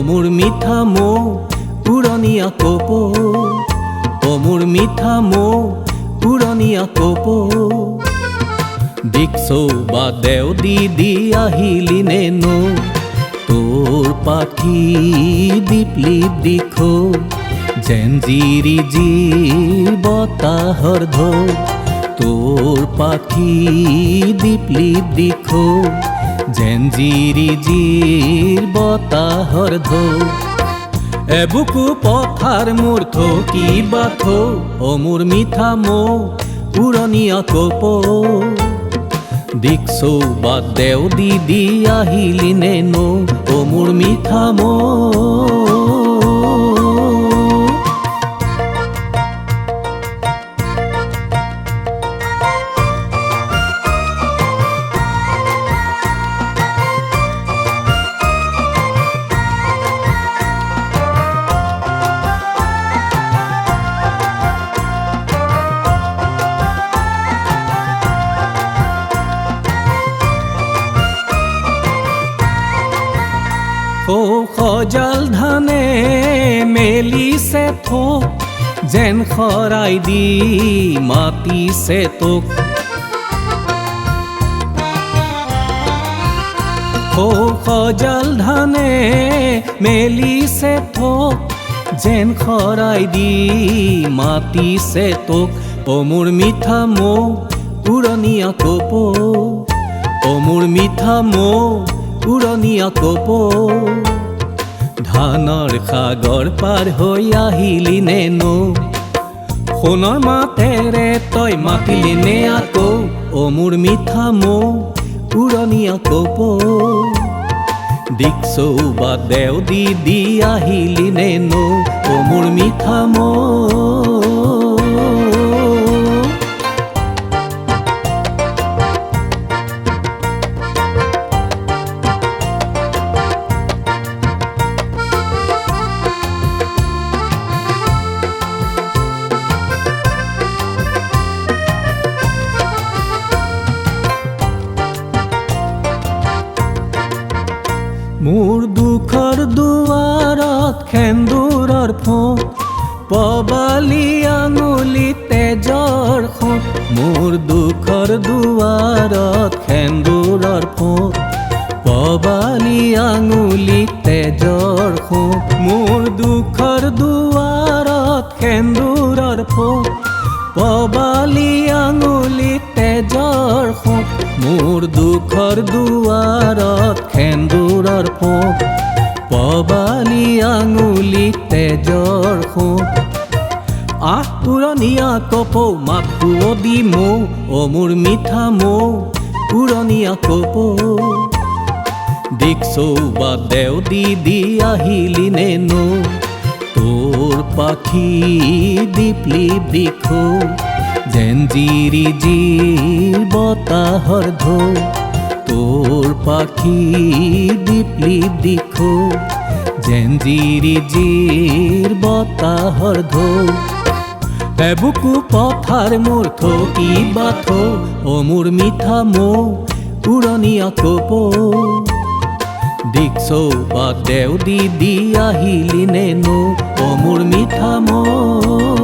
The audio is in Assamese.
মোৰ মিঠা মৌ পুৰণীয়া কপৌ, মোৰ মিঠা মৌ পুৰণীয়া কপৌ। দিক্সৌ বা দেও দি আহিলি নে নৌ, তোৰ পাখি দীপলিপ দিখৌ, যেন জিৰি জিৰ বতাহৰ ঢৌ। তোৰ পাখি দীপলিপ দিখৌ, যেন জিৰি জিৰ বতাহৰ ঢৌ। এবুকু পথাৰ মোৰ থকিবা থৌ, মোৰ মিঠা মৌ পুৰণীয়া কপৌ। দিক্সৌ বা দেও দি আহিলি নে নৌ, মোৰ মিঠা মৌ। সজাল ধানে মেলিছে থোক, যেন শৰাই দি মাতিছে তোক। সজাল ধানে মেলিছে থোক, যেন শৰাই দি মাতিছে তোক। মোৰ মিঠা মৌ পুৰণীয়া কপৌ, মোৰ মিঠা মৌ পুৰণীয়া কপৌ। ধানৰ সাগৰ পাৰ হৈ আহিলি নে নৌ, সোণৰ মাতেৰে তই মাতিলি নে আকৌ, মোৰ মিঠা মৌ পুৰণীয়া কপৌ। দিক্সৌ বা দেও দি আহিলি নে নৌ, মোৰ মিঠা মৌ। মোৰ দুখৰ দুৱাৰত সেন্দুৰৰ ফোঁট, পবালি আঙুলি তেজৰ সোঁত। মোৰ দুখৰ দুৱাৰত সেন্দুৰৰ ফোঁট, পবালি আঙুলি তেজৰ সোঁত। মোৰ দুখৰ দুৱাৰত সেন্দুৰৰ ফোঁট, পবালি আঙুলি তেজৰ সোঁত। মোৰ দুখৰ দুৱাৰত সেন্দুৰৰ ফোঁট, পবালি আঙুলি তেজৰ সোঁত। আহ পুৰণীয়া কপৌ মাত শুৱদি মৌ, মোৰ মিঠা মৌ পুৰণীয়া কপৌ। দিক্সৌ বা দেও দি আহিলি নে নৌ, তোৰ পাখি দীপলিপ দিখৌ, যেন জিৰি জিৰ বতাহৰ ঢৌ। তোৰ পাখি দীপলিপ দিখৌ, যেন জিৰি জিৰ বতাহৰ ঢৌ। এবুকু পথাৰ মোৰ থকিবা থৌ, মোৰ মিঠা মৌ পুৰণীয়া কপৌ। দিক্সৌ বা দেও দি আহিলি নে নৌ, মোৰ মিঠা মৌ।